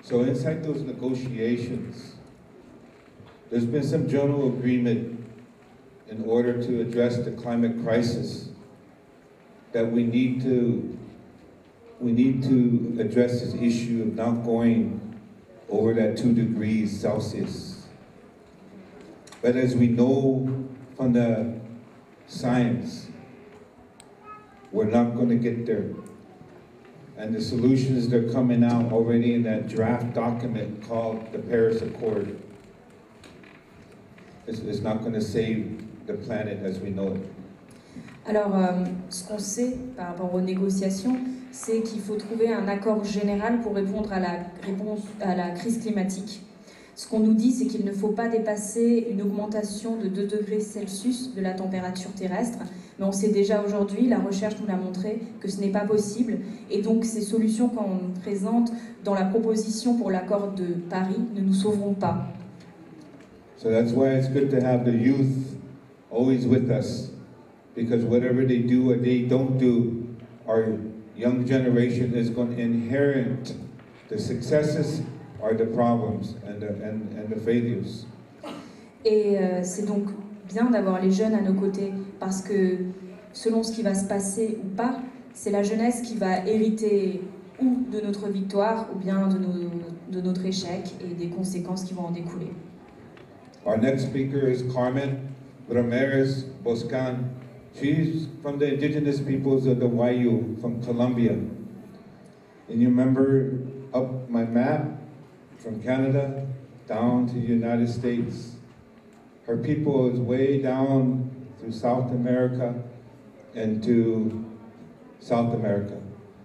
So inside those negotiations, there's been some general agreement in order to address the climate crisis that we need to address this issue of not going over that 2 degrees Celsius. But as we know from the science, we're not going to get there. And the solutions that are coming out already in that draft document called the Paris Accord is not going to save the planet as we know it. Alors, ce qu'on sait par rapport aux négociations, c'est qu'il faut trouver un accord général pour répondre à la crise climatique. Ce qu'on nous dit, c'est qu'il ne faut pas dépasser une augmentation de 2 degrés Celsius de la température terrestre. Mais on sait déjà aujourd'hui, la recherche nous l'a montré, que ce n'est pas possible. Et donc, ces solutions qu'on présente dans la proposition pour l'accord de Paris ne nous sauveront pas. So that's why it's good to have the youth always with us. Because whatever they do or they don't do, our young generation is going to inherit the successes or the problems and the failures. Et c'est donc bien d'avoir les jeunes à nos côtés, parce que selon ce qui va se passer ou pas, c'est la jeunesse qui va hériter ou de notre victoire ou bien de notre échec et des conséquences qui vont en découler. Our next speaker is Carmen Ramirez Boscan. She's from the indigenous peoples of the Wayuu from Colombia. And you remember up my map from Canada down to the United States. Her people is way down through South America and to South America.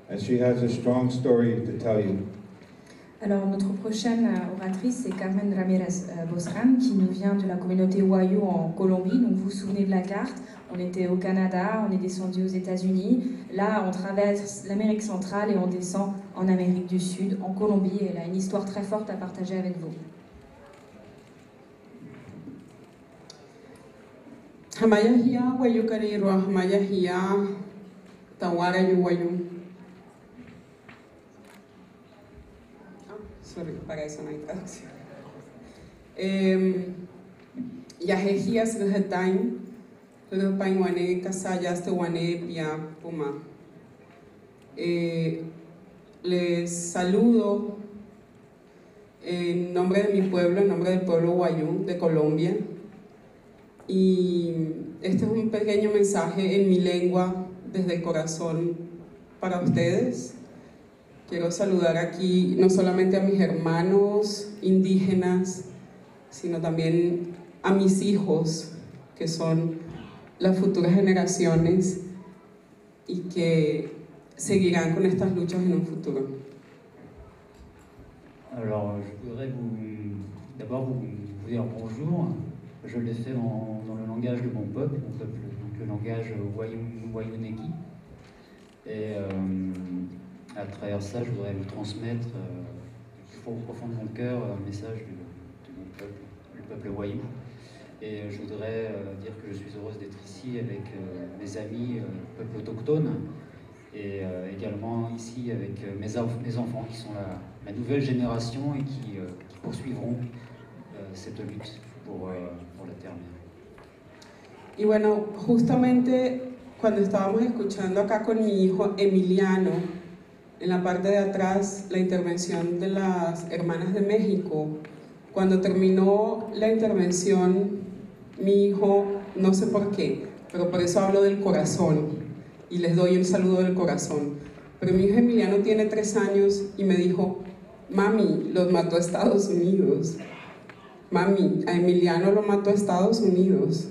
And she has a strong story to tell you. Alors notre prochaine oratrice, c'est Carmen Ramirez Boscan, qui nous vient de la communauté Wayuu en Colombie. Donc vous vous souvenez de la carte, on était au Canada, on est descendu aux États-Unis. Là, on traverse l'Amérique centrale et on descend en Amérique du Sud, en Colombie. Et elle a une histoire très forte à partager avec vous. Hamayahia wayukarirwa hamayahia tawara yuwayu. Sorry, para eso no hay traducción. Yahejias vegetain, rupainwane kasayas tewane pia puma. Les saludo en nombre de mi pueblo, en nombre del pueblo Wayuu de Colombia. Y este es un pequeño mensaje en mi lengua desde el corazón para ustedes. Quiero saludar aquí no solamente a mis hermanos indígenas, sino también a mis hijos, que son las futuras generaciones y que seguirán con estas luchas en un futuro. Alors, je voudrais d'abord vous dire bonjour. Je l'ai fait dans le langage de mon peuple, donc le langage Wayuu-Neki. Et à travers ça, je voudrais vous transmettre au profond de mon cœur un message de mon peuple, le peuple Wayuu. Et je voudrais dire que je suis heureuse d'être ici avec mes amis peuples autochtones et également ici avec mes enfants qui sont la nouvelle génération et qui poursuivront cette lutte pour la Terre-Mère. Y bueno, justamente cuando estábamos escuchando acá con mi hijo Emiliano, en la parte de atrás, la intervención de las hermanas de México, cuando terminó la intervención, mi hijo, no sé por qué, pero por eso hablo del corazón y les doy un saludo del corazón. Pero mi hijo Emiliano tiene 3 años y me dijo, mami, los mató a Estados Unidos. Mami, a Emiliano lo mató a Estados Unidos.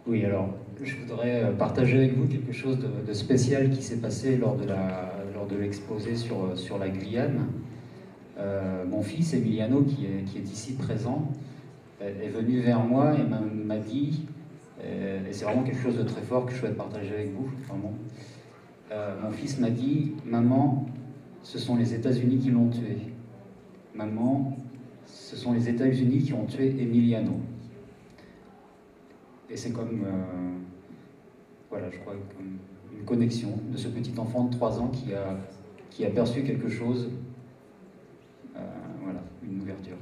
Oui, alors je voudrais partager avec vous quelque chose de spécial qui s'est passé lors de l'exposé sur la Guyane. Mon fils Emiliano, qui est ici présent, est venu vers moi et m'a dit, et c'est vraiment quelque chose de très fort que je souhaite partager avec vous, vraiment. Mon fils m'a dit, maman, ce sont les États-Unis qui l'ont tué. Maman, ce sont les États-Unis qui ont tué Emiliano. Et c'est comme, voilà, je crois, comme une connexion de ce petit enfant de 3 ans qui a perçu quelque chose, voilà, une ouverture.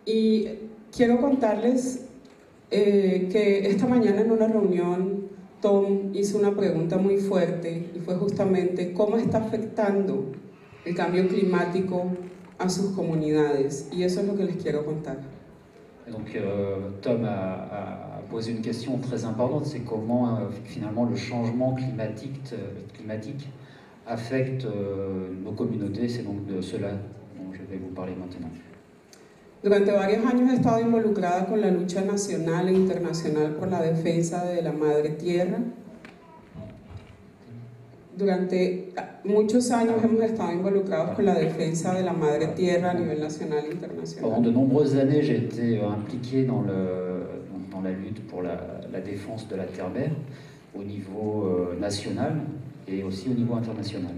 Y quiero contarles que esta mañana en una reunión Tom hizo una pregunta muy fuerte y fue justamente cómo está afectando el cambio climático a sus comunidades, y eso es lo que les quiero contar. Et donc Tom a posé une question très importante, c'est comment finalement le changement climatique affecte nos communautés, c'est donc de cela dont je vais vous parler maintenant. Durante varios años he estado involucrada con la lucha nacional e internacional por la defensa de la madre tierra. Durante muchos años hemos estado involucrados con la defensa de la madre tierra a nivel nacional e internacional. Pendant de nombreuses années, j'ai été impliqué dans la lutte pour la défense de la terre-mère au niveau national et aussi au niveau international.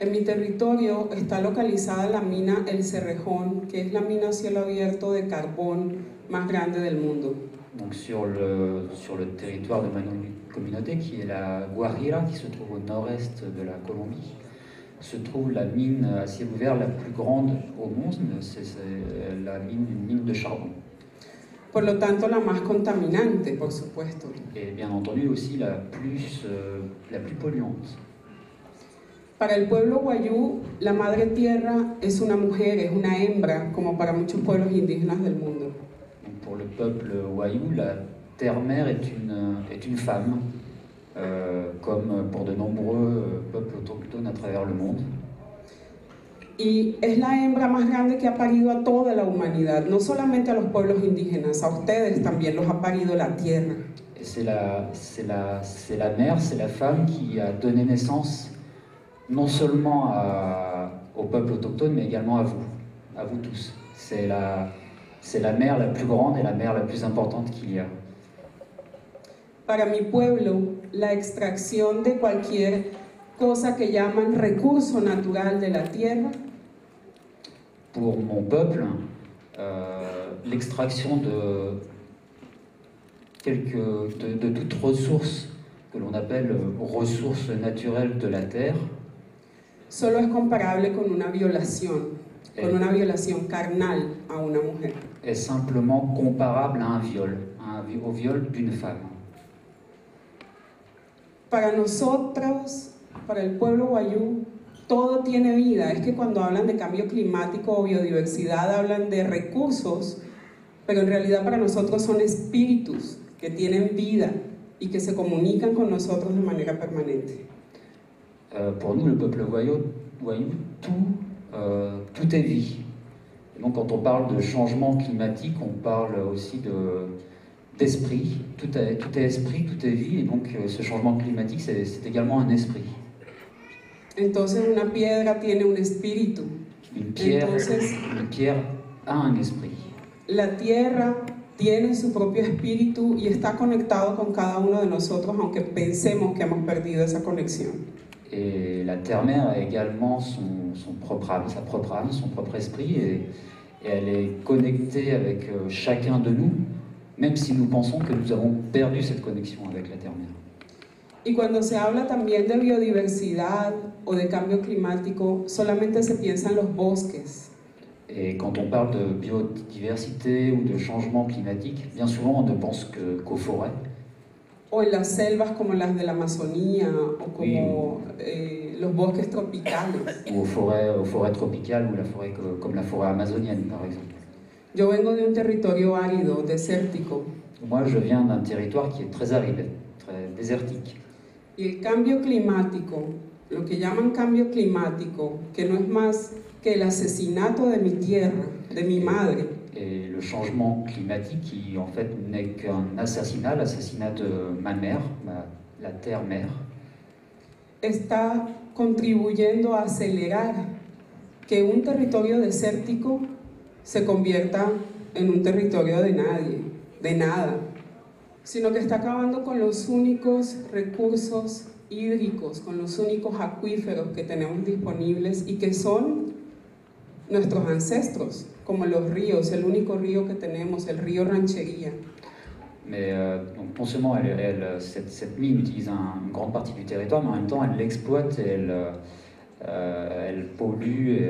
En mi territorio está localizada la mina El Cerrejón, que es la mina a cielo abierto de carbón más grande del mundo. Donc sur le territoire de ma communauté, qui est la Guajira, qui se trouve au nord-est de la Colombie, se trouve la mine à ciel ouvert la plus grande au monde, c'est une mine de charbon. Por lo tanto, la más contaminante, por supuesto. Et bien entendu aussi la plus polluante. Para el pueblo wayú, la madre tierra es una mujer, es una hembra, como para muchos pueblos indígenas del mundo. Donc pour le peuple wayú, la terre-mère est une femme, comme pour de nombreux peuples autochtones à travers le monde. Y es la hembra más grande que ha parido a toda la humanidad, no solamente a los pueblos indígenas, a ustedes también los ha parido la tierra. Et c'est la mère, c'est la femme qui a donné naissance non seulement au peuple autochtone, mais également à vous tous. C'est la mère la plus grande et la mère la plus importante qu'il y a. Para mi pueblo, la extracción de cualquier cosa que llaman recurso natural de la tierra. Pour mon peuple, l'extraction de toute ressource que l'on appelle ressources naturelles de la terre, solo es comparable con una violación carnal a una mujer. Est simplement comparable à un viol, au viol d'une femme. Para nosotros, para el pueblo wayú, todo tiene vida. Es que cuando hablan de cambio climático o biodiversidad hablan de recursos, pero en realidad para nosotros son espíritus que tienen vida y que se comunican con nosotros de manera permanente. Pour nous, le peuple wayú, tout est vie. Et donc quand on parle de changement climatique, on parle aussi d'esprit. Tout est esprit, tout est vie, et donc ce changement climatique, c'est également un esprit. Entonces una piedra tiene un espíritu. Une pierre a un esprit. La tierra tiene su propio espíritu y está conectado con cada uno de nosotros, aunque pensemos que hemos perdido esa conexión. Et la terre-mère a également sa propre âme, son propre esprit, et elle est connectée avec chacun de nous, même si nous pensons que nous avons perdu cette connexion avec la terre-mère. Y cuando se habla también de biodiversidad o de cambio climático, solamente se piensa en los bosques. Et quand on parle de biodiversité ou de changement climatique, bien souvent on ne pense qu'aux forêts. O en las selvas como las de la Amazonía o como los bosques tropicales. Ou aux forêts tropicales ou comme la forêt amazonienne par exemple. Yo vengo de un territorio árido, desértico. Moi je viens d'un territoire qui est très aride, très désertique. Y el cambio climático, lo que llaman cambio climático, que no es más que el asesinato de mi tierra, de mi madre. Et le changement climatique qui en fait n'est qu'un assassinat, l'assassinat de ma mère, la terre-mère, Está contribuyendo a acelerar que un territorio desértico se convierta en un territorio de nadie, de nada, sino que está acabando con los únicos recursos hídricos, con los únicos acuíferos que tenemos disponibles y que son nuestros ancestros, como los ríos, el único río que tenemos, el río Ranchería. Mais donc non seulement cette mine utilise une grande partie du territoire, mais en même temps elle l'exploite et elle pollue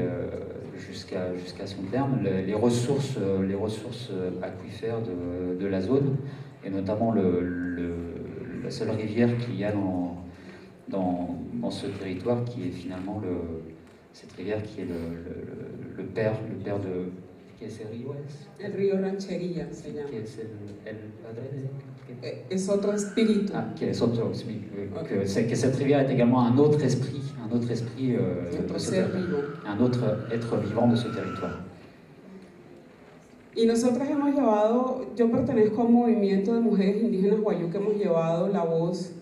jusqu'à son terme les ressources aquifères de la zone, et notamment la seule rivière qu'il y a dans ce territoire, qui est finalement cette rivière qui est le père de... ¿Qué es el río? El río Ranchería se llama. ¿Qué es el padre? Es otro espíritu. Ah, que es otro espíritu. Que cette rivière est également un autre esprit de ce un autre être vivant de ce territoire. Y nosotros hemos llevado, yo pertenezco a un movimiento de mujeres indígenas wayuu que hemos llevado la voz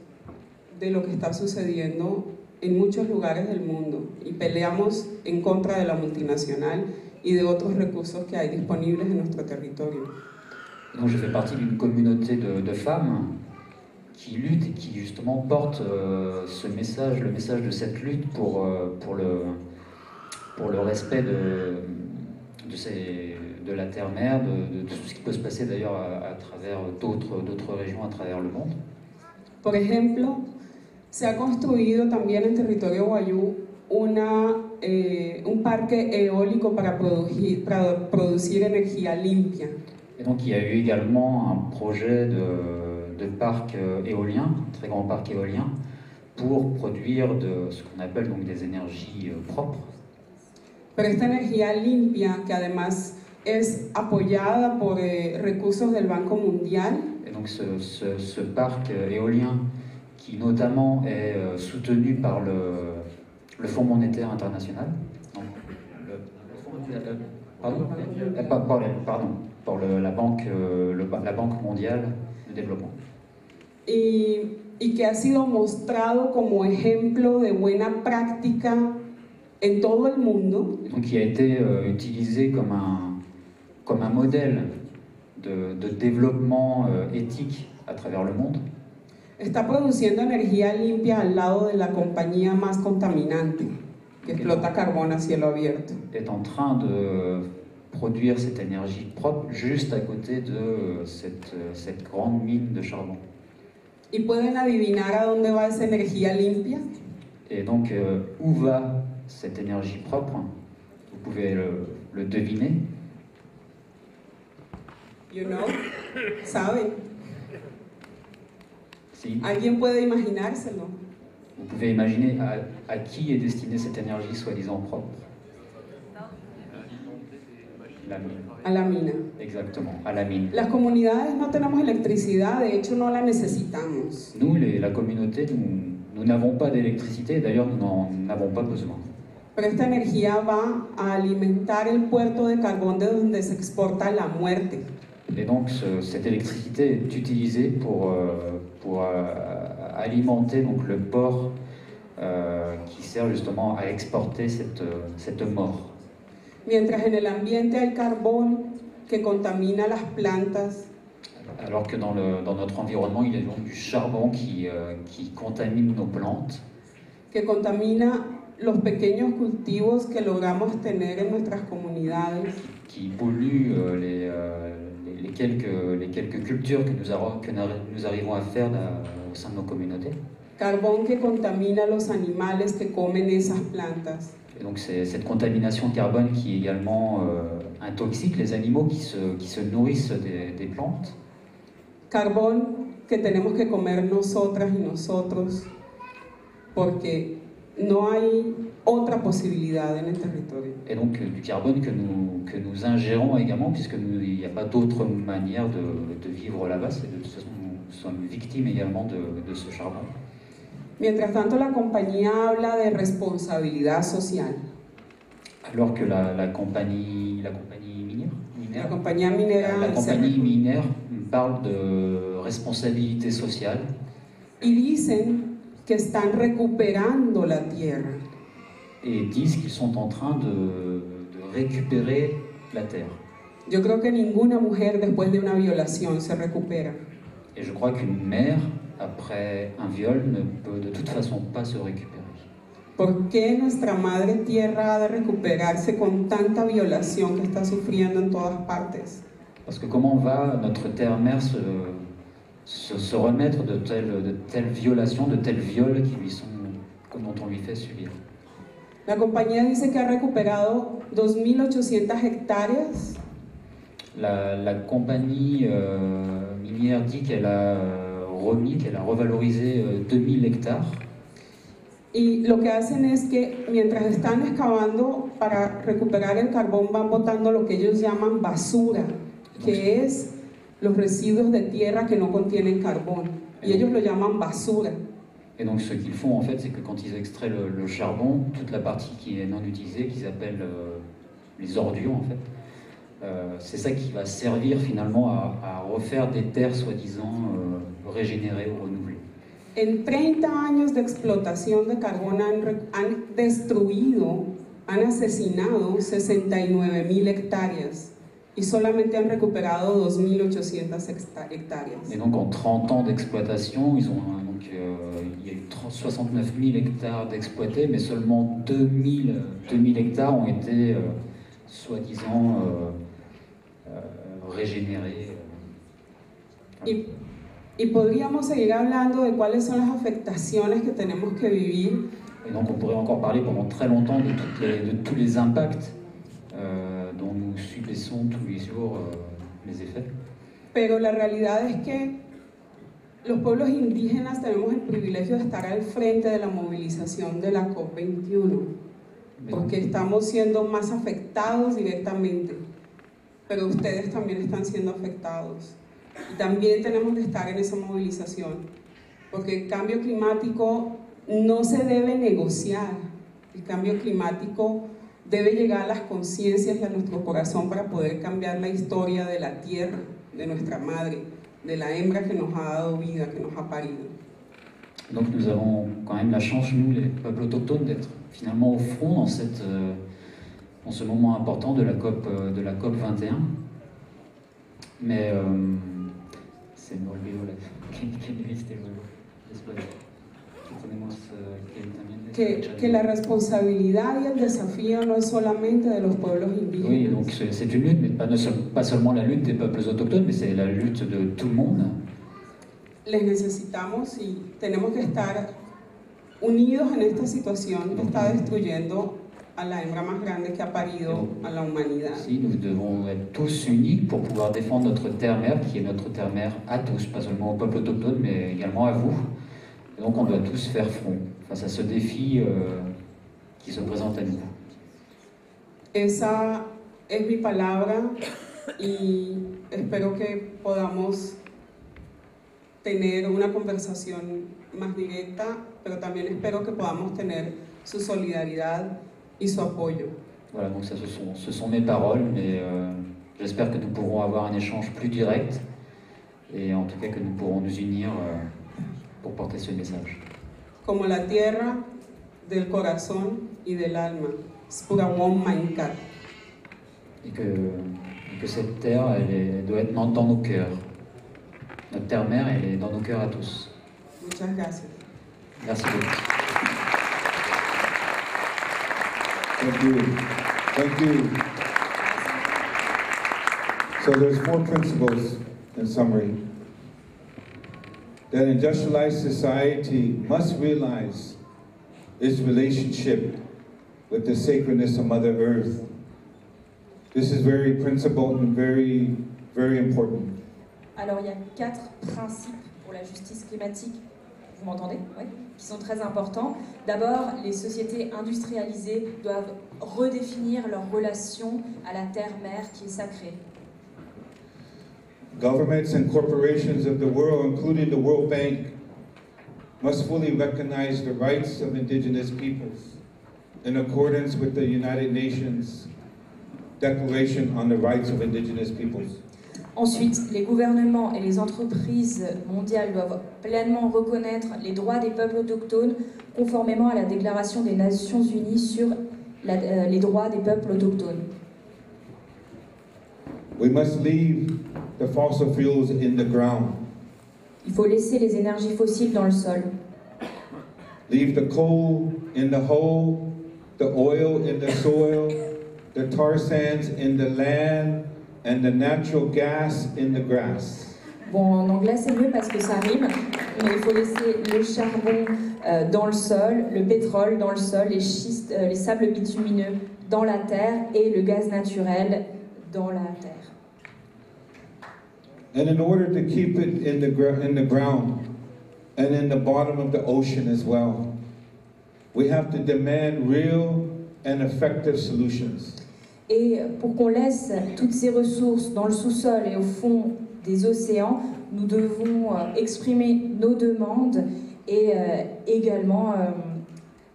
de lo que está sucediendo en muchos lugares del mundo y peleamos en contra de la multinacional y de otros recursos que hay disponibles en nuestro territorio. Donc je fais partie d'une communauté de femmes qui luttent et qui justement portent le message de cette lutte pour le respect de la terre-mère, de tout ce qui peut se passer d'ailleurs à travers d'autres régions à travers le monde. Por ejemplo, se ha construido también en territorio wayuu un parque eólico para producir energía limpia. Et donc il y a eu également un projet de parc éolien, un très grand parc éolien, pour produire de ce qu'on appelle donc des énergies propres. Pero esta energía limpia, que además es apoyada por recursos del Banco Mundial. Et donc ce parc éolien, qui notamment est soutenu par le Fonds monétaire international, donc la Banque mondiale de développement. Y que ha sido mostrado como ejemplo de buena práctica en todo el mundo. Donc qui a été utilisé comme un modèle de développement éthique à travers le monde. Está produciendo energía limpia al lado de la compañía más contaminante, que explota carbón a cielo abierto. Est en train de produire cette énergie propre juste à côté de cette grande mine de charbon. ¿Y pueden adivinar a dónde va esa energía limpia? Et donc, où va cette énergie propre? Vous pouvez le deviner. You know? ¿Saben? Si. ¿Alguien puede imaginárselo? Vous pouvez imaginer à qui est destinée cette énergie soi-disant propre. La mine. A la mina. Exactement, à la mine. Las comunidades no tenemos electricidad, de hecho no la necesitamos. Nous, la communauté, nous n'avons pas d'électricité, d'ailleurs nous n'en avons pas besoin. Pero esta energía va a alimentar el puerto de carbón de donde se exporta la muerte. Et donc cette électricité est utilisée pour alimenter donc, le port qui sert justement à exporter cette mort. Mientras en el ambiente hay carbón que contamina las plantas. Alors que dans notre environnement, il y a donc du charbon qui contamine nos plantes. Que contamina los pequeños cultivos que logramos tener en nuestras comunidades. Qui pollue les quelques cultures que nous arrivons à faire au sein de nos communautés. carbón que contamina los animales que comen esas plantas. Et donc c'est cette contamination de carbone qui également intoxique les animaux qui se nourrissent des plantes. Carbón que tenemos que comer nosotras y nosotros porque no hay otra posibilidad en el territorio. Et donc du carbone que nous ingérons également, puisqu'il n'y a pas d'autre manière de vivre là-bas, c'est de toute façon nous sommes victimes également de ce charbon. Mientras tanto, la compañía habla de responsabilidad social. Alors que la compagnie La compañía minera la compagnie minière parle de responsabilité sociale. y dicen que están recuperando la tierra. Et disent qu'ils sont en train de récupérer la terre. Yo creo que ninguna mujer después de una violación se recupera. Et je crois qu'une mère, après un viol, ne peut de toute façon pas se récupérer. ¿Por qué nuestra madre tierra ha de recuperarse con tanta violación que está sufriendo en todas partes? Parce que comment va notre terre-mère se remettre de telles violations, de tels viols qui lui sont, dont on lui fait subir? La compañía dice que ha recuperado 2.800 hectáreas. La compagnie minière dit qu'elle a revalorisé 2000 hectares. Y lo que hacen es que mientras están excavando para recuperar el carbón van botando lo que ellos llaman basura, que es los residuos de tierra que no contienen carbón. Y ellos lo llaman basura. Et donc ce qu'ils font en fait, c'est que quand ils extraient le charbon, toute la partie qui est non utilisée, qu'ils appellent les ordures en fait, c'est ça qui va servir finalement à refaire des terres soi-disant régénérées ou renouvelées. En 30 años de explotación de carbón han destruido, han asesinado 69.000 hectáreas y solamente han recuperado 2.800 hectáreas. Et donc en 30 ans d'exploitation, il y a eu 69 000 hectares d'exploités, mais seulement 2000 hectares ont été soi-disant régénérés. Y podríamos seguir hablando de cuáles son las afectaciones que tenemos que vivir. Et donc on pourrait encore parler pendant très longtemps de tous les impacts dont nous subissons tous les jours les effets. Pero la realidad es que los pueblos indígenas tenemos el privilegio de estar al frente de la movilización de la COP21, porque estamos siendo más afectados directamente, pero ustedes también están siendo afectados. Y también tenemos que estar en esa movilización, porque el cambio climático no se debe negociar. El cambio climático debe llegar a las conciencias y a nuestro corazón para poder cambiar la historia de la tierra, de nuestra madre, de la hembra que nos ha dado vida, que nos ha parido. Donc nous avons quand même la chance, nous les peuples autochtones, d'être finalement au front dans ce moment important de la COP 21. Mais se me olvidó ¿Quién viste luego? Después tenemos que la responsabilidad y el desafío no es solamente de los pueblos indígenas. Oui, donc c'est une lutte, mais pas seulement la lutte des peuples autochtones, mais c'est la lutte de tout le monde. Les necesitamos y tenemos que estar unidos en esta situación que está destruyendo a la hembra más grande que ha parido a la humanidad. Si, nous devons être tous unis pour pouvoir défendre notre terre-mère, qui est notre terre-mère à tous, pas seulement aux peuples autochtones, mais également à vous. Et donc on doit tous faire front face à ce défi qui se présente à nous. Esa es mi palabra y espero que podamos tener una conversación más directa, pero también espero que podamos tener su solidaridad y su apoyo. Voilà, donc ça, ce sont mes paroles, mais j'espère que nous pourrons avoir un échange plus direct et en tout cas que nous pourrons nous unir pour porter ce message. Como la tierra del corazón y del alma, Spurawon Mainkat. Et que cette terre, elle doit être dans nos cœurs. Notre terre-mère, elle est dans nos cœurs à tous. Muchas gracias. Merci beaucoup. Thank you. Thank you. So there's 4 principles in summary. that industrialized society must realize its relationship with the sacredness of Mother Earth. This is very principled and very, very important. Alors il y a 4 principes pour la justice climatique, vous m'entendez? Oui. Qui sont très importants. D'abord, les sociétés industrialisées doivent redéfinir leur relation à la terre-mère qui est sacrée. Governments and corporations of the world, including the World Bank, must fully recognize the rights of indigenous peoples in accordance with the United Nations Declaration on the Rights of Indigenous Peoples. Ensuite, les gouvernements et les entreprises mondiales doivent pleinement reconnaître les droits des peuples autochtones conformément à la Déclaration des Nations Unies sur les droits des peuples autochtones. We must leave the fossil fuels in the ground. Il faut laisser les énergies fossiles dans le sol. Leave the coal in the hole, the oil in the soil, the tar sands in the land, and the natural gas in the grass. Bon, en anglais c'est mieux parce que ça rime, mais il faut laisser le charbon dans le sol, le pétrole dans le sol, les schistes, les sables bitumineux dans la terre et le gaz naturel dans la terre. And in order to keep it in the ground and in the bottom of the ocean as well, we have to demand real and effective solutions. Et pour qu'on laisse toutes ces ressources dans le sous-sol et au fond des océans, nous devons exprimer nos demandes et également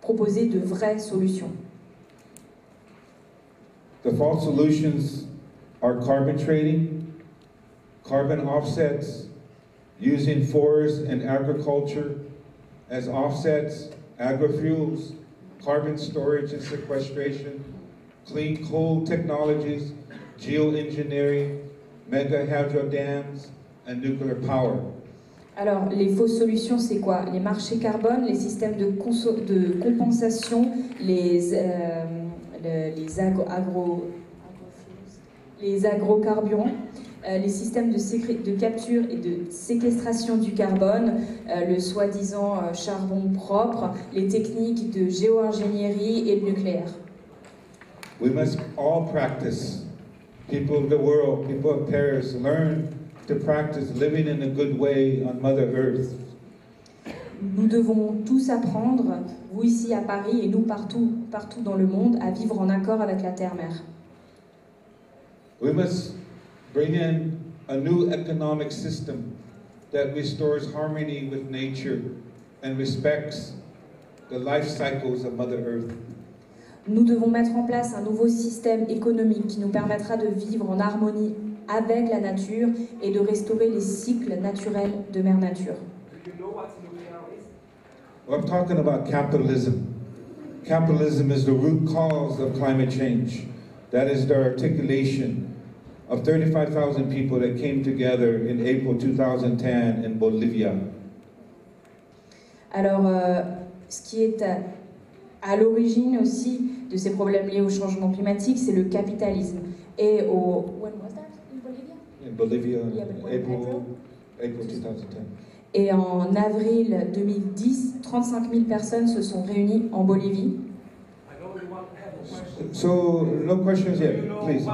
proposer de vraies solutions. The false solutions are carbon trading, carbon offsets, using forests and agriculture as offsets, agri-fuels, carbon storage and sequestration, clean coal technologies, geoengineering, mega hydro dams, and nuclear power. Alors, les fausses solutions, c'est quoi? Les marchés carbone, les systèmes de compensation, les agrocarburants, les systèmes de capture et de séquestration du carbone, le soi-disant charbon propre, les techniques de géo-ingénierie et le nucléaire. We must all practice. People of the world, people of Paris, learn to practice living in a good way on Mother Earth. Nous devons tous apprendre, vous ici à Paris et nous partout dans le monde, à vivre en accord avec la terre-mère. We must bring in a new economic system that restores harmony with nature and respects the life cycles of Mother Earth. Nous devons mettre en place un nouveau système économique qui nous permettra de vivre en harmonie avec la nature et de restaurer les cycles naturels de Mère Nature. Well, I'm talking about capitalism. Capitalism is the root cause of climate change. That is the articulation of 35,000 people that came together in April 2010 in Bolivia. Alors, ce qui est à l'origine aussi de ces problèmes liés au changement climatique, c'est le capitalisme. Et when was that? In Bolivia? In Bolivia, April 2010. Et en avril 2010, 35 000 personnes se sont réunies en Bolivie. So, no questions yet, please.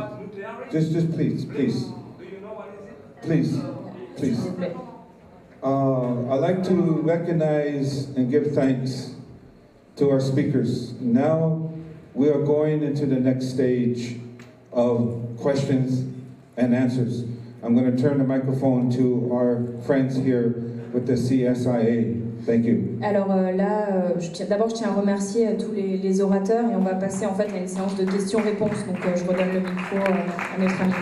Just please. Please. I'd like to recognize and give thanks to our speakers. Now we are going into the next stage of questions and answers. I'm going to turn the microphone to our friends here with the CSIA. Thank you. Alors là, je tiens à remercier tous les orateurs et on va passer en fait à une séance de questions-réponses. Donc je redonne le micro à notre ami.